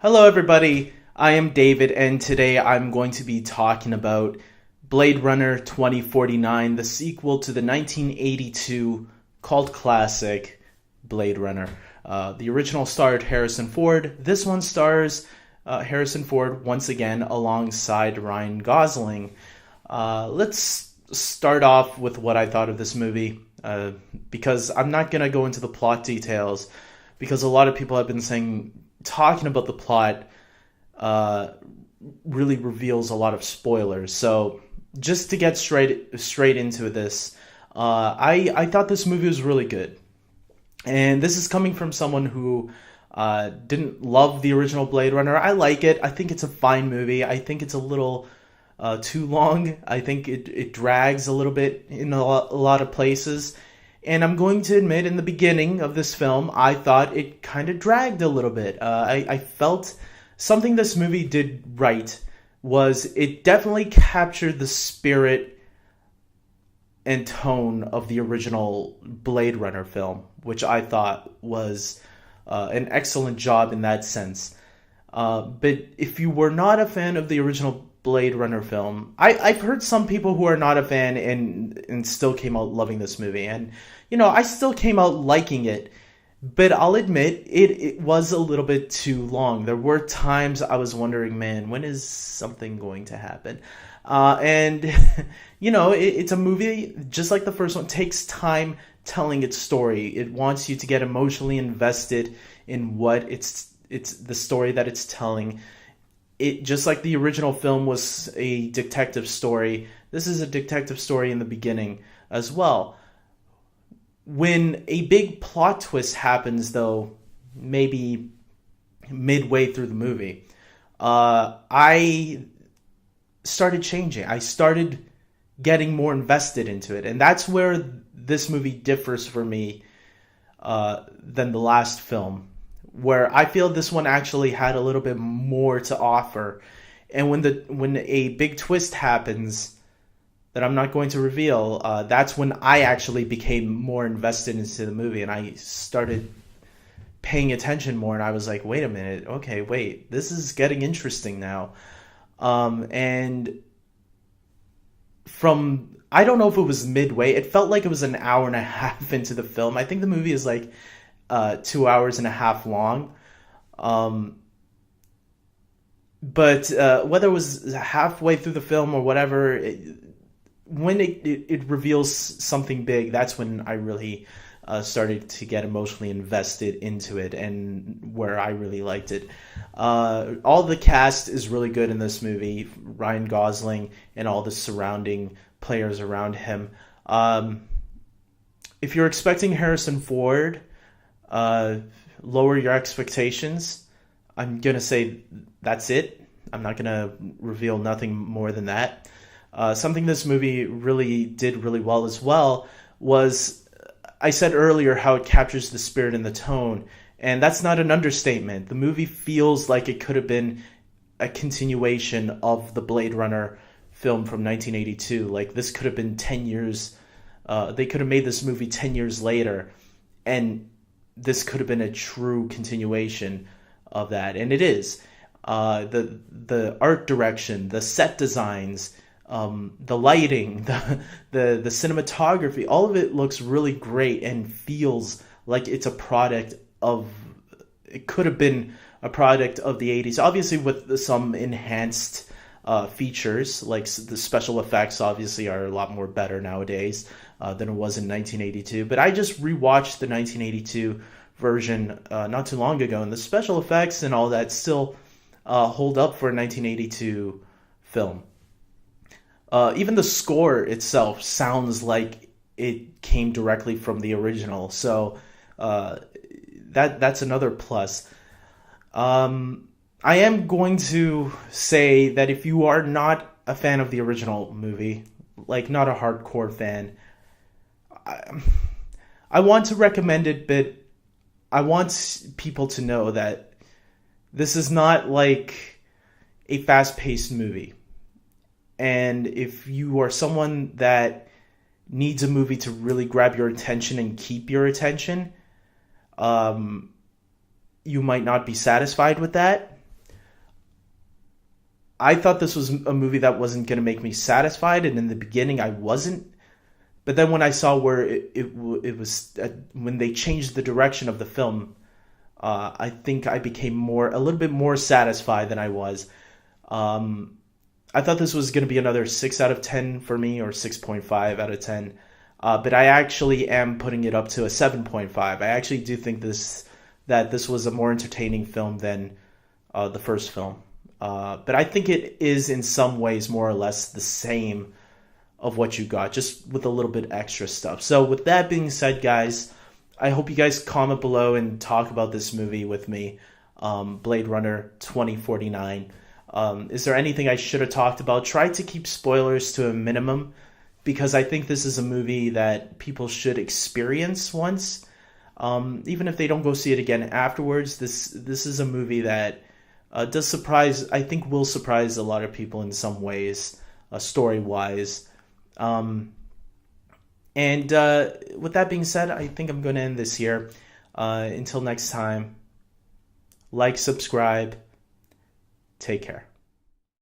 Hello, everybody. I am David, and today I'm going to be talking about Blade Runner 2049, the sequel to the 1982 cult classic Blade Runner. The original starred Harrison Ford. This one stars Harrison Ford once again alongside Ryan Gosling. Let's start off with what I thought of this movie, because I'm not going to go into the plot details, because a lot of people have been saying talking about the plot really reveals a lot of spoilers. So just to get straight into this, I thought this movie was really good, and this is coming from someone who didn't love the original Blade Runner. I like it. I think it's a fine movie. I think it's a little too long. I think it drags a little bit in a lot of places. And I'm going to admit, in the beginning of this film, I thought it kind of dragged a little bit. I felt something this movie did right was it definitely captured the spirit and tone of the original Blade Runner film, which I thought was an excellent job in that sense. But if you were not a fan of the original Blade Runner film, I've heard some people who are not a fan and still came out loving this movie. And, I still came out liking it. But I'll admit, it was a little bit too long. There were times I was wondering, man, when is something going to happen? And, it's a movie, just like the first one, takes time telling its story. It wants you to get emotionally invested in what it's the story that it's telling. It, just like the original film was a detective story, this is a detective story in the beginning as well. When a big plot twist happens, though, maybe midway through the movie, I started changing. I started getting more invested into it. And that's where this movie differs for me than the last film, where I feel this one actually had a little bit more to offer. And when a big twist happens that I'm not going to reveal, that's when I actually became more invested into the movie, and I started paying attention more, and I was like, wait a minute, okay, wait, this is getting interesting now. And from, I don't know if it was midway, it felt like it was an hour and a half into the film. I think the movie is like 2 hours and a half long. But whether it was halfway through the film or whatever, when it reveals something big, that's when I really started to get emotionally invested into it, and where I really liked it. All the cast is really good in this movie. Ryan Gosling and all the surrounding players around him. If you're expecting Harrison Ford, lower your expectations. I'm going to say that's it. I'm not going to reveal nothing more than that. Something this movie really did really well as well was, I said earlier, how it captures the spirit and the tone. And that's not an understatement. The movie feels like it could have been a continuation of the Blade Runner film from 1982. Like, this could have been 10 years. They could have made this movie 10 years later, and this could have been a true continuation of that. And it is. The art direction, the set designs, the lighting, the cinematography, all of it looks really great and feels like it's a product of, it could have been a product of the 80s, obviously with some enhanced features, like the special effects obviously are a lot more better nowadays than it was in 1982. But I just rewatched the 1982 version not too long ago, and the special effects and all that still hold up for a 1982 film. Even the score itself sounds like it came directly from the original, so that's another plus. I am going to say that if you are not a fan of the original movie, like not a hardcore fan, I want to recommend it, but I want people to know that this is not like a fast-paced movie. And if you are someone that needs a movie to really grab your attention and keep your attention, you might not be satisfied with that. I thought this was a movie that wasn't going to make me satisfied, and in the beginning I wasn't. But then when I saw where it was when they changed the direction of the film, I think I became a little bit more satisfied than I was. I thought this was going to be another 6 out of 10 for me, or 6.5 out of 10. But I actually am putting it up to a 7.5. I actually do think that this was a more entertaining film than the first film. But I think it is in some ways more or less the same of what you got, just with a little bit extra stuff. So with that being said, guys, I hope you guys comment below and talk about this movie with me, Blade Runner 2049. Is there anything I should have talked about? Try to keep spoilers to a minimum, because I think this is a movie that people should experience once. Even if they don't go see it again afterwards, this is a movie that does surprise, I think will surprise a lot of people in some ways, story-wise. And with that being said, I think I'm going to end this here. Until next time, like, subscribe, take care.